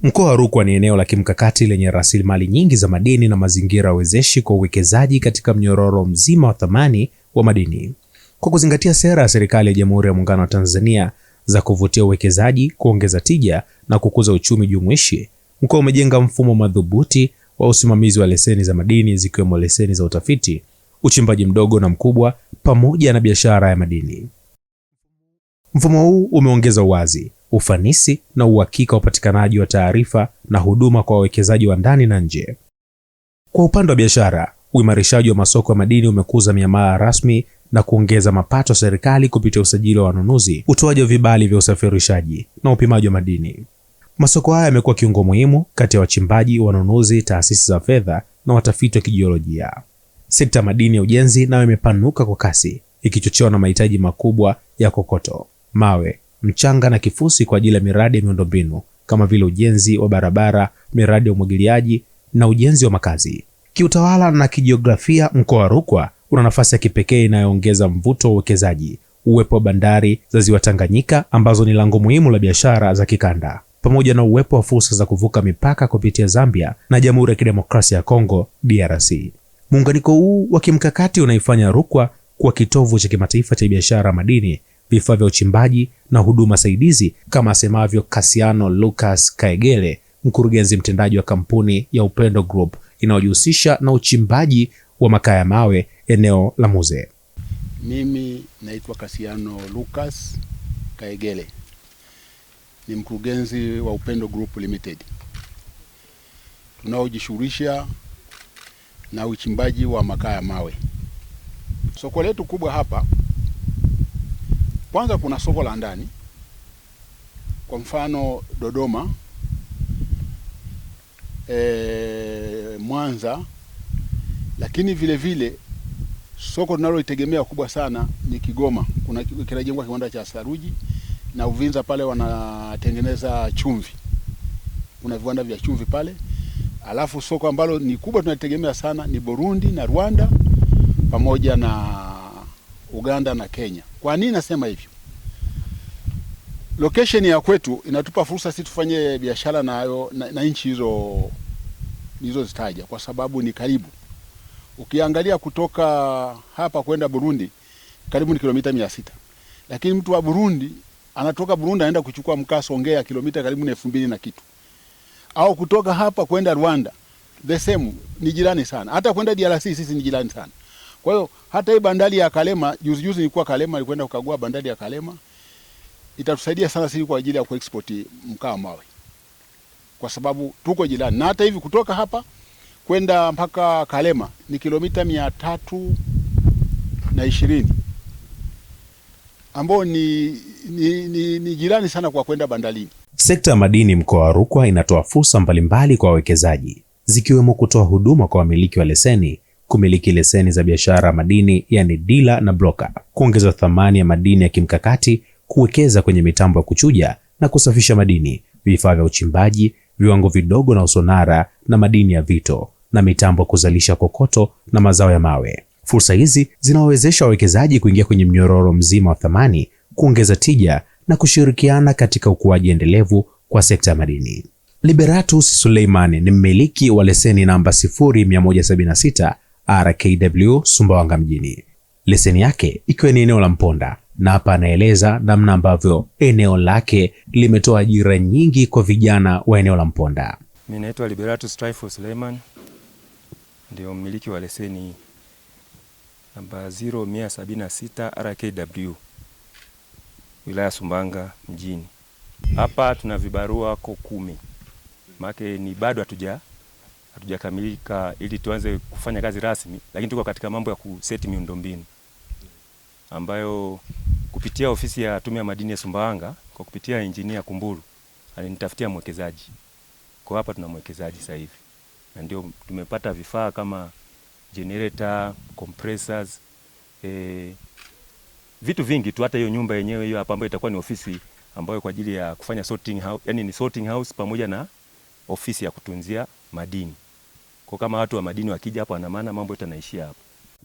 Mkoa wa Rukwa ni eneo la kimkakati lenye rasilimali nyingi za madini na mazingira wezeshi kwa uwekezaji katika mnyororo mzima wa thamani wa madini. Kwa kuzingatia sera ya serikali ya Jamhuri ya Muungano wa Tanzania za kuvutia uwekezaji, kuongeza tija na kukuza uchumi jumuishi, mkoa umejenga mfumo madhubuti wa usimamizi wa leseni za madini zikiwemo leseni za utafiti, uchimbaji mdogo na mkubwa pamoja na biashara ya madini. Mfumo huu umeongeza uwazi, ufanisi na uhakika wa upatikanaji wa taarifa na huduma kwa wawekezaji wa ndani na nje. Kwa upande wa biashara, uimarishaji wa masoko ya madini umekuza miamala rasmi na kuongeza mapato ya serikali kupitia usajili wa wanunuzi, utoaji wa vibali vya usafirishaji na upimaji wa madini. Masoko haya yamekuwa kiungo muhimu kati ya wachimbaji, wanunuzi, taasisi za fedha na watafiti wa kijiolojia. Sekta ya madini ya ujenzi nayo imepanuka kwa kasi, ikichochewa na mahitaji makubwa ya kokoto, mawe, mchanga na kifusi kwa ajili ya miradi ya miundombinu kama vile ujenzi wa barabara, miradi ya umwagiliaji na ujenzi wa makazi. Kiutawala na kijiografia, mkoa wa Rukwa una nafasi ya kipekee inayoongeza mvuto wa uwekezaji. Uwepo wa bandari za Ziwa Tanganyika ambazo ni lango muhimu la biashara za kikanda, pamoja na uwepo wa fursa za kuvuka mipaka kupitia Zambia na Jamhuri ya Kidemokrasia ya Kongo DRC. Muunganiko huu wa kimkakati unaifanya Rukwa kuwa kitovu cha kimataifa cha biashara madini, vifaa vya uchimbaji na huduma saidizi, kama asemavyo Cassiano Lucas Kaegele, mkurugenzi mtendaji wa kampuni ya Upendo Group inayojihusisha na uchimbaji wa makaa ya mawe eneo la Muze. Mimi naitwa Cassiano Lucas Kaegele, ni mkurugenzi wa Upendo Group Limited, tunaojishughulisha na uchimbaji wa makaa ya mawe. Soko letu kubwa hapa, kwanza kuna soko la ndani, kwa mfano Dodoma, Mwanza, lakini vile vile soko tunaloitegemea kubwa sana ni Kigoma. Kuna kinajengwa kiwanda cha saruji, na Uvinza pale wanatengeneza chumvi, kuna viwanda vya chumvi pale. Alafu soko ambalo ni kubwa tunategemea sana ni Burundi na Rwanda pamoja na Uganda na Kenya. Kwa nini nasema hivyo? Location ya kwetu inatupa fursa sisi tufanye biashara na nchi hizo zitaja, kwa sababu ni karibu. Ukiangalia kutoka hapa kwenda Burundi karibu ni kilomita 600. Lakini mtu wa Burundi anatoka Burundi anaenda kuchukua mkaa Songea kilomita karibu 2000 na kitu. Au kutoka hapa kwenda Rwanda the same, ni jirani sana. Hata kwenda DRC sisi ni jirani sana. Kwa hiyo hata hii bandari ya Kalema, juzi nilikuwa Kalema, nilikwenda kukagua bandari ya Kalema. Itatusaidia sana sisi kwa ajili ya kuexport mkaa mawe, kwa sababu tuko jirani. Na hata hivi kutoka hapa kwenda mpaka Kalema ni kilomita 320, ambao ni jirani sana kwa kwenda bandarini. Sekta ya madini mkoa wa Rukwa inatoa fursa mbalimbali kwa wawekezaji, zikiwemo kutoa huduma kwa wamiliki wa leseni, kumiliki leseni za biashara madini yani dealer na broker, kuongeza thamani ya madini ya kimkakati, kuwekeza kwenye mitambo ya kuchuja na kusafisha madini, vifaa vya uchimbaji, viwango vidogo na usonara na madini ya vito, na mitambo kuzalisha kokoto na mazao ya mawe. Fursa hizi zinawezesha wawekezaji kuingia kwenye mnyororo mzima wa thamani, kuongeza tija na kushirikiana katika ukuaji endelevu kwa sekta ya madini. Liberatus Suleiman ni mmiliki wa leseni namba 0176 RKW Sumbawanga mjini. Leseni yake ikiwa ni eneo la Mponda, na hapa anaeleza namna ambavyo eneo lake limetoa ajira nyingi kwa vijana wa eneo la Mponda. Mimi naitwa Liberatus Suleiman, ndio mmiliki wa leseni namba 0176 RKW wilaya Sumbawanga mjini. Hapa tuna vibarua kwa 10. Maana ni bado hatujakamilika ili tuanze kufanya kazi rasmi, lakini tuko katika mambo ya kuseti miundombinu ambayo kupitia ofisi ya Tume ya Madini ya Sumbawanga kwa kupitia engineer Kumburu alinitafutia mwekezaji. Kwa hapa tuna mwekezaji sasa hivi. Na ndio tumepata vifaa kama generator, compressors, vitu vingi tu. Hata hiyo nyumba yenyewe hiyo hapa ambayo itakuwa ni ofisi ambayo kwa ajili ya kufanya sorting house, yani ni sorting house pamoja na ofisi ya kutunzia madini. Kwa kama watu wa madini wakija hapo, ana maana mambo yanaishia hapo.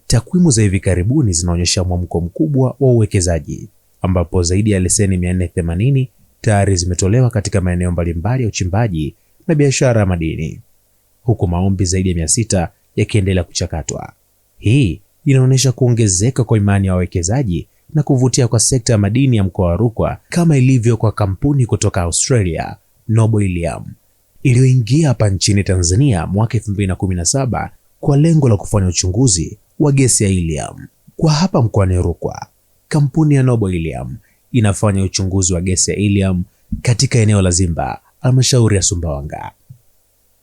Takwimu za hivi karibuni zinaonyesha mwamko mkubwa wa uwekezaji, ambapo zaidi ya leseni 480 tayari zimetolewa katika maeneo mbalimbali ya uchimbaji na biashara ya madini, huku maombi zaidi ya 600 yakiendelea kuchakatwa. Hii inaonyesha kuongezeka kwa imani ya wawekezaji na kuvutia kwa sekta ya madini ya mkoa wa Rukwa, kama ilivyo kwa kampuni kutoka Australia Noble Helium iliyoingia hapa nchini Tanzania mwaka 2017 kwa lengo la kufanya uchunguzi wa gesi ya helium. Kwa hapa mkoani Rukwa, kampuni ya Noble Helium inafanya uchunguzi wa gesi ya helium katika eneo la Zimba, halmashauri ya Sumbawanga.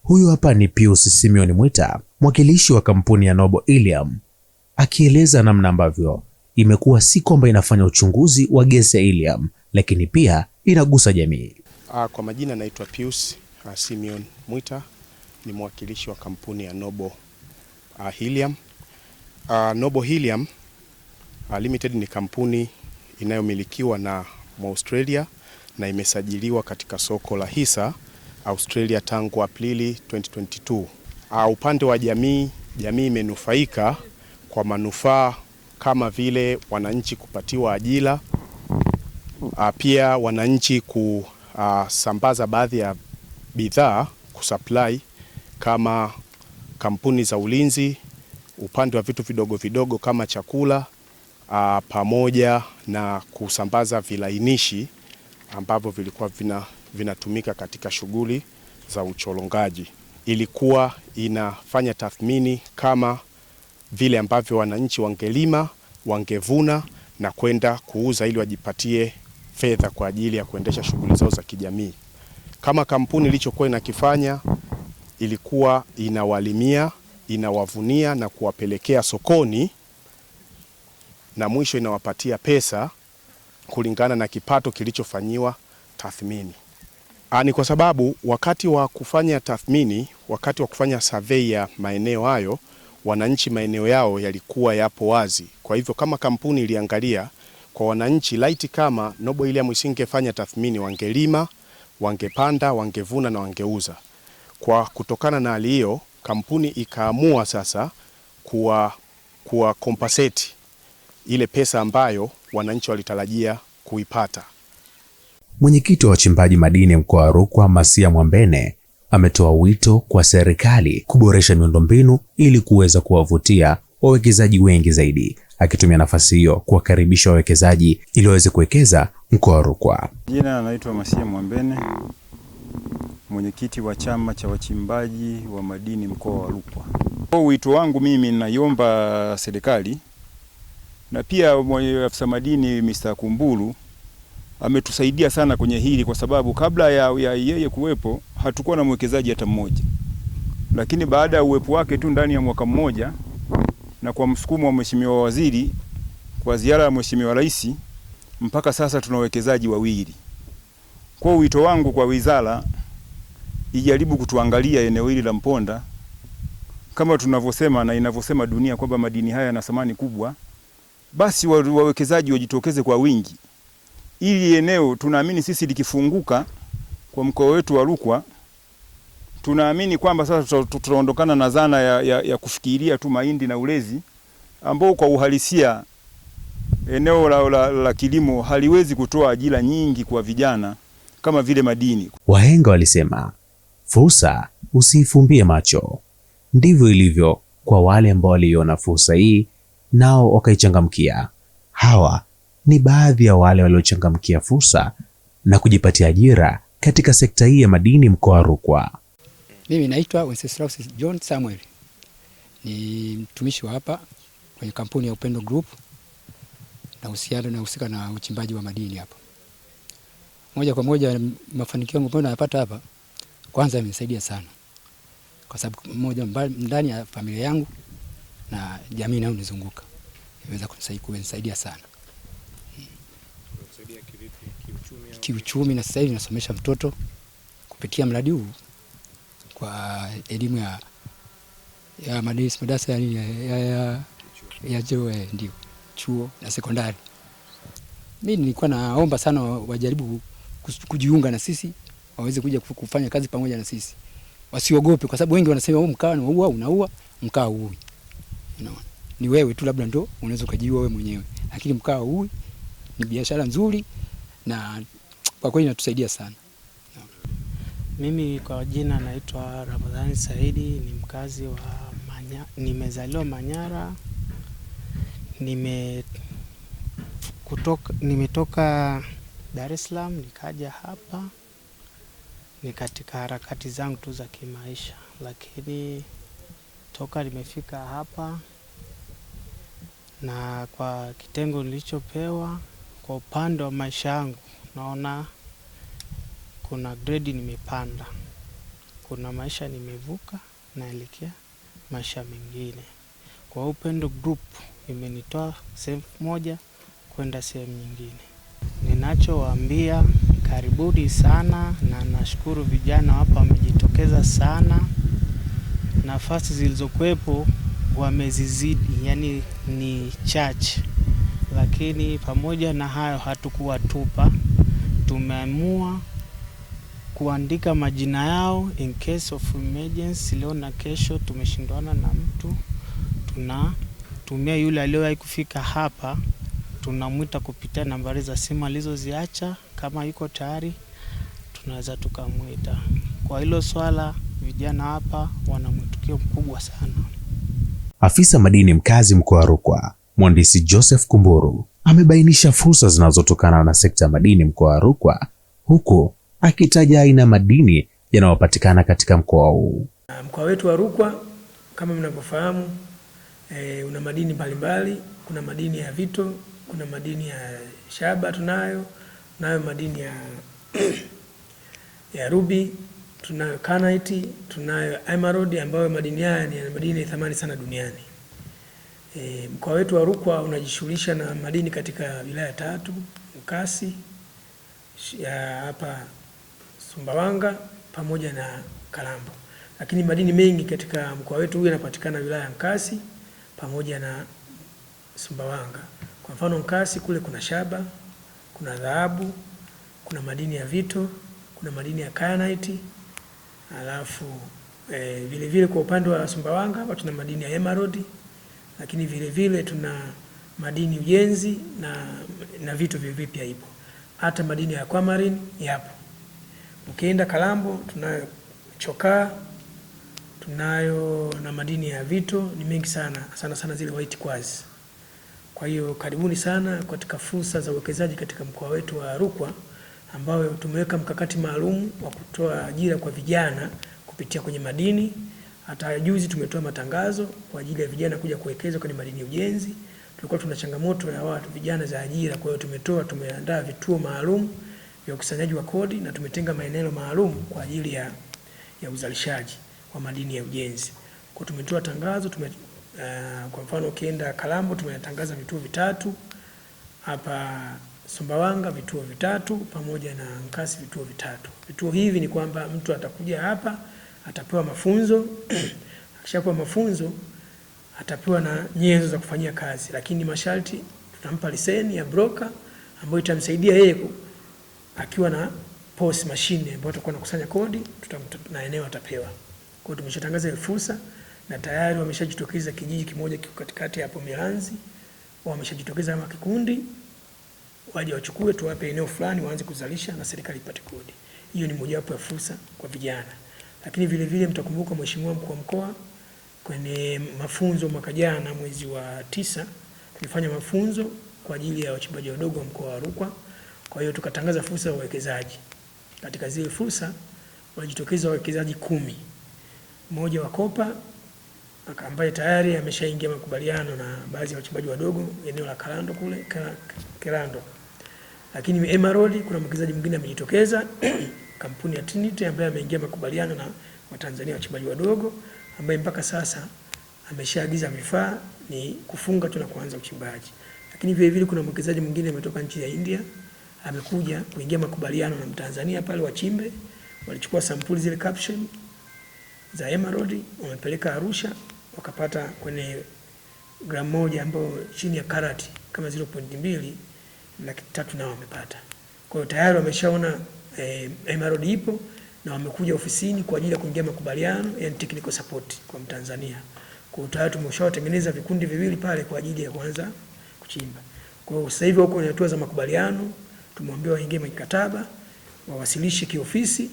Huyu hapa ni Pius Simeon Mwita, mwakilishi wa kampuni ya Noble Helium, akieleza namna ambavyo imekuwa si kwamba inafanya uchunguzi wa gesi ya helium, lakini pia inagusa jamii. Kwa majina naitwa Pius Simeon Mwita, ni mwakilishi wa kampuni ya Noble Helium. Noble Helium Limited ni kampuni inayomilikiwa na Australia na imesajiliwa katika soko la hisa Australia tangu Aprili 2022. Upande wa jamii imenufaika kwa manufaa kama vile wananchi kupatiwa ajira, pia wananchi kusambaza baadhi ya bidhaa kusupply kama kampuni za ulinzi, upande wa vitu vidogo vidogo kama chakula, pamoja na kusambaza vilainishi ambavyo vilikuwa vinatumika katika shughuli za uchorongaji. Ilikuwa inafanya tathmini kama vile ambavyo wananchi wangelima, wangevuna na kwenda kuuza ili wajipatie fedha kwa ajili ya kuendesha shughuli zao za kijamii. Kama kampuni ilichokuwa inakifanya, ilikuwa inawalimia, inawavunia na kuwapelekea sokoni, na mwisho inawapatia pesa kulingana na kipato kilichofanyiwa tathmini. Ni kwa sababu wakati wa kufanya tathmini, wakati wa kufanya survey ya maeneo hayo, wananchi maeneo yao yalikuwa yapo wazi. Kwa hivyo kama kampuni iliangalia kwa wananchi, laiti kama Noble Helium isingefanya tathmini, wangelima, wangepanda, wangevuna na wangeuza. Kwa kutokana na hali hiyo, kampuni ikaamua sasa kuwa compensate ile pesa ambayo wananchi walitarajia kuipata. Mwenyekiti wa wachimbaji madini mkoa wa Rukwa, Masia Mwambene, ametoa wito kwa serikali kuboresha miundombinu ili kuweza kuwavutia wawekezaji wengi zaidi, akitumia nafasi hiyo kuwakaribisha wawekezaji ili waweze kuwekeza mkoa wa Rukwa. Jina anaitwa Masia Mwambene, mwenyekiti wa chama cha wachimbaji wa madini mkoa wa Rukwa. Wito wangu mimi, naiomba serikali na pia afisa madini Mr. Kumbulu ametusaidia sana kwenye hili, kwa sababu kabla ya yeye kuwepo hatukuwa na mwekezaji hata mmoja, lakini baada ya uwepo wake tu ndani ya mwaka mmoja na kwa msukumo wa Mheshimiwa Waziri, kwa ziara ya Mheshimiwa Rais, mpaka sasa tuna wawekezaji wawili. Kwa wito wangu kwa wizara, ijaribu kutuangalia eneo hili la Mponda kama tunavyosema na inavyosema dunia kwamba madini haya yana thamani kubwa, basi wawekezaji wajitokeze kwa wingi. Ili eneo tunaamini sisi likifunguka kwa mkoa wetu wa Rukwa, tunaamini kwamba sasa tutaondokana na zana ya kufikiria tu mahindi na ulezi, ambao kwa uhalisia eneo la kilimo haliwezi kutoa ajira nyingi kwa vijana kama vile madini. Wahenga walisema, fursa usiifumbie macho. Ndivyo ilivyo kwa wale ambao waliona fursa hii nao wakaichangamkia. Hawa ni baadhi ya wale waliochangamkia fursa na kujipatia ajira katika sekta hii ya madini mkoa wa Rukwa. Mimi naitwa Wenceslaus John Samuel. Ni mtumishi wa hapa kwenye kampuni ya Upendo Group na husika na uchimbaji wa madini hapa. Moja kwa moja mafanikio ambayo nayapata hapa, kwanza yamenisaidia sana. Kwa sababu moja, ndani ya familia yangu na jamii inayonizunguka imeweza kunisaidia sana. Kiuchumi, na sasa hivi nasomesha mtoto kupitia mradi huu kwa elimu ya madarasa ya ndio chuo na sekondari. Mimi nilikuwa naomba sana wajaribu kujiunga na sisi, waweze kuja kufanya kazi pamoja na sisi. Wasiogope, kwa sababu wengi wanasema mkaa unaua, mkaa huui. Ni wewe tu labda ndo unaweza kujiua wewe mwenyewe, lakini mkaa huui. Ni biashara nzuri na kwa kweli inatusaidia sana. Mimi kwa jina naitwa Ramadhani Saidi, ni mkazi wa nimezaliwa Manyara. Nimetoka Dar es Salaam nikaja hapa, ni katika harakati zangu tu za kimaisha, lakini toka nimefika hapa na kwa kitengo nilichopewa kwa upande wa maisha yangu, naona kuna grade nimepanda, kuna maisha nimevuka, naelekea maisha mengine. Kwa Upendo Group imenitoa sehemu moja kwenda sehemu nyingine. Ninachowaambia, karibuni sana, na nashukuru vijana hapa wamejitokeza sana. Nafasi zilizokuwepo wamezizidi, yani ni chache, lakini pamoja na hayo hatukuwa tupa. Tumeamua kuandika majina yao in case of emergency. Leo na kesho tumeshindwana na mtu, tunatumia yule aliyewahi kufika hapa, tunamwita kupitia nambari za simu alizoziacha. Kama yuko tayari tunaweza tukamwita. Kwa hilo swala vijana hapa wana mwitikio mkubwa sana. Afisa madini mkazi mkoa wa Rukwa, Mhandisi Joseph Kumburu, amebainisha fursa zinazotokana na sekta ya madini mkoa wa Rukwa, huku akitaja aina madini yanayopatikana katika mkoa huu. Mkoa wetu wa Rukwa kama mnavyofahamu, una madini mbalimbali. Kuna madini ya vito, kuna madini ya shaba, tunayo madini ya ruby, tunayo kyanite, tunayo emerald, ambayo madini haya ni madini ya thamani sana duniani. Mkoa wetu wa Rukwa unajishughulisha na madini katika wilaya 3, Nkasi ya hapa Sumbawanga pamoja na Kalambo. Lakini madini mengi katika mkoa wetu huu yanapatikana wilaya ya Nkasi pamoja na Sumbawanga. Kwa mfano Nkasi kule kuna shaba, kuna dhahabu, kuna madini ya vito, kuna madini ya kyanite. Alafu vile vile kwa upande wa Sumbawanga hapa tuna madini ya emerald, lakini vile vile tuna madini ujenzi na vito vile pia ipo. Hata madini ya aquamarine yapo. Ukienda Kalambo tunayo chokaa, tunayo na madini ya vito ni mengi sana zile white quartz. Kwa hiyo karibuni sana katika fursa za uwekezaji katika mkoa wetu wa Rukwa, ambao tumeweka mkakati maalum wa kutoa ajira kwa vijana kupitia kwenye madini. Hata juzi tumetoa matangazo kwa ajili ya vijana kuja kuwekeza kwenye madini ya ujenzi. Tulikuwa tuna changamoto ya watu vijana za ajira, kwa hiyo tumeandaa vituo maalum vya ukusanyaji wa kodi na tumetenga maeneo maalum kwa ajili ya uzalishaji wa madini ya ujenzi. Kwa tumetoa tangazo, kwa mfano ukienda Kalambo tumetangaza vituo 3, hapa Sumbawanga vituo 3 pamoja na Nkasi vituo 3. Vituo hivi ni kwamba mtu atakuja hapa, atapewa mafunzo, akishapewa mafunzo atapewa na nyenzo za kufanyia kazi, lakini masharti tutampa leseni ya broker ambayo itamsaidia yeye akiwa na POS machine ambayo atakuwa anakusanya kodi, na eneo atapewa. Kwa hiyo tumeshatangaza ile fursa na tayari wameshajitokeza kijiji kimoja kiko katikati hapo Milanzi, wameshajitokeza kama kikundi waje wachukue, tuwape eneo fulani waanze kuzalisha na serikali ipate kodi. Hiyo ni mojawapo ya fursa kwa vijana. Lakini vile vile mtakumbuka Mheshimiwa Mkuu wa Mkoa kwenye mafunzo mwaka jana mwezi wa 9 tulifanya mafunzo kwa ajili ya wachimbaji wadogo wa mkoa wa Rukwa. Kwa hiyo tukatangaza fursa ya uwekezaji. Katika zile fursa walijitokeza wawekezaji 10. Mmoja wa Kopa ambaye tayari ameshaingia makubaliano na baadhi ya wachimbaji wadogo eneo la Kalando kule Kelando. Lakini Emerald kuna mwekezaji mwingine amejitokeza kampuni ya Trinity ambaye ameingia makubaliano na Watanzania wachimbaji wadogo, ambaye mpaka sasa ameshaagiza vifaa, ni kufunga tu na kuanza uchimbaji. Lakini vile vile kuna mwekezaji mwingine ametoka nchi ya India, amekuja kuingia makubaliano na Mtanzania pale wachimbe, walichukua sampuli zile caption za emerald wamepeleka Arusha, wakapata kwenye gramu 1 ambayo chini ya karati kama 0.2 3 nao wamepata. Kwa hiyo tayari wameshaona emerald ipo na wamekuja ofisini kwa ajili ya kuingia makubaliano ya technical support kwa Mtanzania. Kwa hiyo tayari tumeshawatengeneza vikundi viwili pale kwa ajili ya kuanza kuchimba. Kwa hiyo sasa hivi wako kwenye hatua za makubaliano, tumwambia waingie mikataba, wawasilishe kiofisi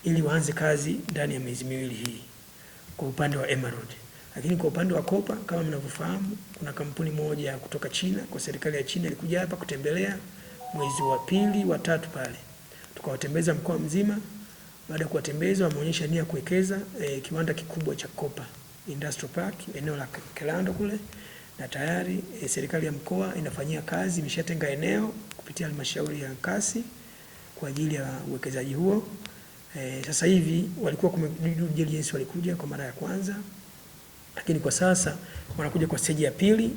ili waanze kazi ndani ya miezi miwili hii kwa upande wa Emerald. Lakini kwa upande wa kopa, kama mnavyofahamu, kuna kampuni moja kutoka China, kwa serikali ya China ilikuja hapa kutembelea mwezi wa pili wa tatu pale. Tukawatembeza mkoa mzima. Baada ya kuwatembeza, wameonyesha nia kuwekeza kiwanda kikubwa cha kopa Industrial Park eneo la Kelando kule, na tayari serikali ya mkoa inafanyia kazi, imeshatenga eneo kupitia halmashauri ya Nkasi kwa ajili ya uwekezaji huo. Sasa hivi walikuwa due diligence walikuja kwa mara ya kwanza, lakini kwa sasa wanakuja kwa stage ya pili,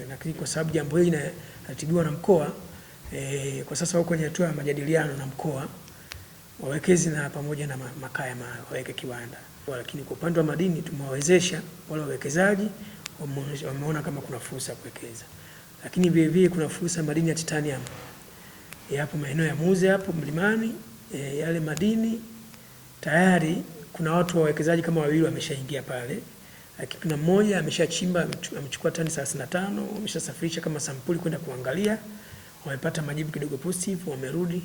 lakini kwa sababu jambo hili linaratibiwa na mkoa, kwa sasa wako kwenye hatua ya majadiliano na mkoa wawekezi na pamoja na makaa ya mawe waweke kiwanda. Lakini kwa upande wa madini tumewawezesha wale wawekezaji, wameona kama kuna fursa ya kuwekeza. Lakini vile vile kuna fursa madini ya titanium. Hapo maeneo ya Muze hapo mlimani, yale madini tayari kuna watu wawekezaji kama wawili wameshaingia pale. Lakini kuna mmoja ameshachimba, amechukua tani 35, wameshasafirisha kama sampuli kwenda kuangalia. Wamepata majibu kidogo positive, wamerudi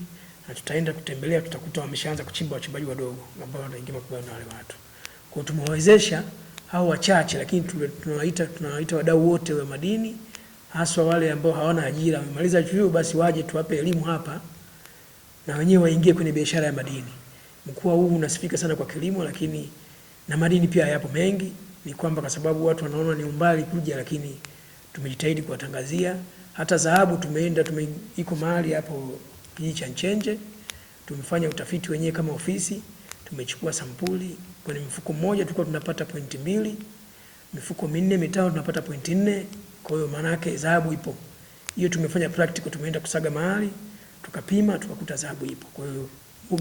na tutaenda kutembelea, tutakuta wameshaanza kuchimba wachimbaji wadogo ambao wanaingia makubaliano na wale watu. Kwa hiyo tumewawezesha hao wachache, lakini tunawaita wadau wote wa madini, haswa wale ambao hawana ajira, wamemaliza chuo, basi waje tuwape elimu hapa na wenyewe waingie kwenye biashara ya madini. Mkoa huu unasifika sana kwa kilimo, lakini na madini pia yapo mengi. Ni kwamba kwa sababu watu wanaona ni umbali kuja, lakini tumejitahidi kuwatangazia. Hata dhahabu iko mahali hapo kijiji cha Nchenje, tumefanya utafiti wenyewe kama ofisi, tumechukua sampuli. Kwenye mfuko mmoja tulikuwa tunapata 2.2, mifuko 4 5 tunapata 4.4. Kwa hiyo maana yake dhahabu ipo. Hiyo tumefanya practical, tumeenda kusaga mahali, tukapima, tukakuta dhahabu ipo. Kwa hiyo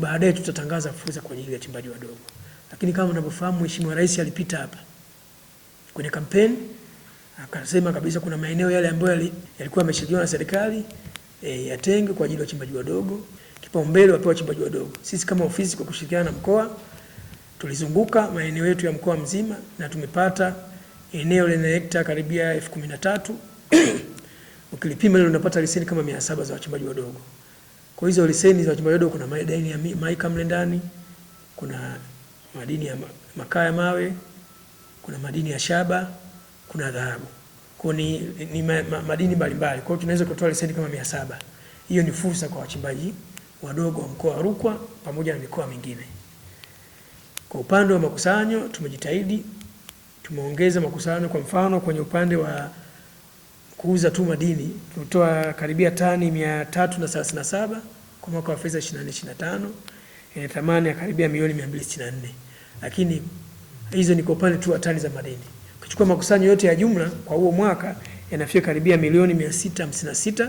baadaye tutatangaza fursa kwa ajili ya wachimbaji wadogo. Lakini kama mnavyofahamu, Mheshimiwa Rais alipita hapa kwenye kampeni, akasema kabisa kuna maeneo yale ambayo yalikuwa yameshirikiana na serikali yatenge kwa ajili ya wachimbaji wadogo, kipaumbele wapewe wachimbaji wadogo. Sisi kama ofisi kwa kushirikiana na mkoa tulizunguka maeneo yetu ya mkoa mzima na tumepata eneo lenye hekta karibia 13,000. Ukilipima leo unapata leseni kama 700 za wachimbaji wadogo. Kwa hizo leseni za wachimbaji wadogo kuna madini ya maika mle ndani, kuna madini ya makaa ya mawe, kuna madini ya shaba, kuna dhahabu. Kwa ni madini mbalimbali. Kwa hiyo tunaweza kutoa leseni kama 700. Hiyo ni fursa kwa wachimbaji wadogo wa mkoa wa Rukwa pamoja na mikoa mingine. Kwa upande wa makusanyo tumejitahidi, tumeongeza makusanyo. Kwa mfano kwenye upande wa kuuza tu madini tutoa karibia tani 337 kwa mwaka wa fedha 24/25, yenye thamani ya karibia milioni 264. Lakini hizo ni kwa upande tu wa tani za madini. Ukichukua makusanyo yote ya jumla kwa huo mwaka yanafika karibia milioni 656,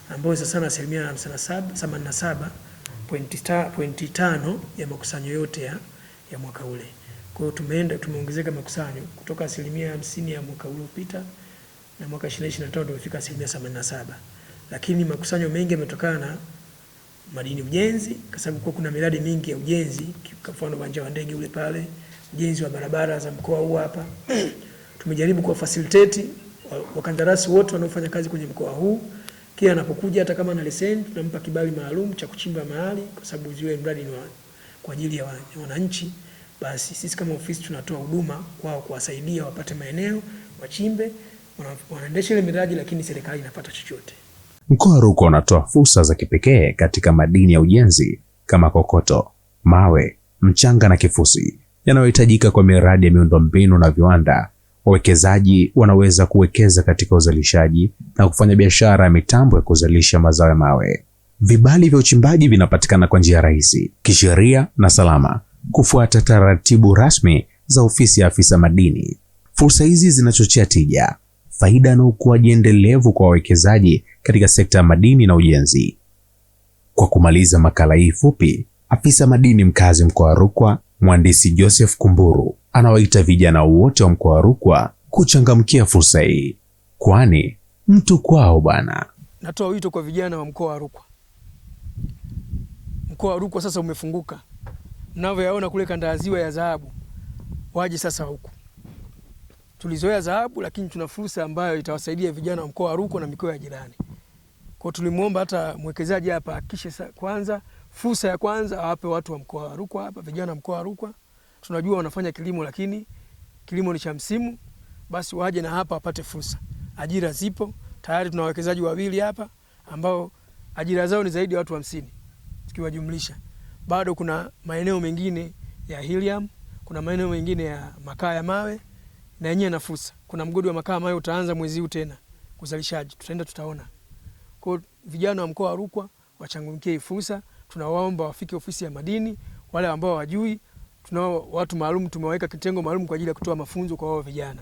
ambayo sasa na 87.5 ya makusanyo yote ya mwaka ule. Kwa hiyo tumeongezeka makusanyo kutoka 50% ya mwaka uliopita na mwaka 2025 tumefika 87%. Lakini makusanyo mengi yametokana na madini ujenzi, kwa sababu kuna miradi mingi ya ujenzi, kwa mfano uwanja wa ndege ule pale, ujenzi wa barabara za mkoa huu hapa. Tumejaribu kwa facilitate wakandarasi wote wanaofanya kazi kwenye mkoa huu, kila anapokuja hata kama na leseni tunampa kibali maalum cha kuchimba mahali, kwa sababu zile mradi ni kwa ajili ya wananchi. Basi sisi kama ofisi tunatoa huduma kwao, kuwasaidia wapate maeneo, wachimbe, wanaendesha ile miradi, lakini serikali inapata chochote. Mkoa wa Rukwa unatoa fursa za kipekee katika madini ya ujenzi kama kokoto, mawe, mchanga na kifusi yanayohitajika kwa miradi ya miundombinu na viwanda. Wawekezaji wanaweza kuwekeza katika uzalishaji na kufanya biashara ya mitambo ya kuzalisha mazao ya mawe. Vibali vya uchimbaji vinapatikana kwa njia rahisi, kisheria na salama, kufuata taratibu rasmi za ofisi ya afisa madini. Fursa hizi zinachochea tija, faida na ukuaji endelevu kwa wawekezaji katika sekta ya madini na ujenzi. Kwa kumaliza makala hii fupi, afisa madini mkazi mkoa wa Rukwa, Mhandisi Joseph Kumburu, anawaita vijana wote wa mkoa wa Rukwa kuchangamkia fursa hii, kwani mtu kwao bwana. Natoa wito kwa vijana wa mkoa wa Rukwa. Mkoa wa Rukwa sasa umefunguka. Mnavyoyaona kule kanda ya ziwa ya dhahabu, waje sasa huku. Tulizoea dhahabu, lakini tuna fursa ambayo itawasaidia vijana wa mkoa wa Rukwa na mikoa ya jirani. Kwa tulimuomba hata mwekezaji hapa hakikishe kwanza fursa ya kwanza awape watu wa mkoa wa Rukwa hapa, vijana wa mkoa wa Rukwa. Tunajua wanafanya kilimo, lakini kilimo ni cha msimu, basi waje na hapa wapate fursa. Ajira zipo tayari, tuna wawekezaji wawili hapa ambao ajira zao ni zaidi ya watu 50 tukiwajumlisha. Bado kuna maeneo mengine ya helium, kuna maeneo mengine ya makaa ya mawe na yenyewe na fursa. Kuna mgodi wa makaa ya mawe utaanza mwezi huu tena uzalishaji, tutaenda tutaona. Kwa vijana wa mkoa wa Rukwa wachangamkie fursa. Tunawaomba wafike ofisi ya madini. Wale ambao hawajui, tunao watu maalum, tumeweka kitengo maalum kwa ajili ya kutoa mafunzo kwa wao vijana.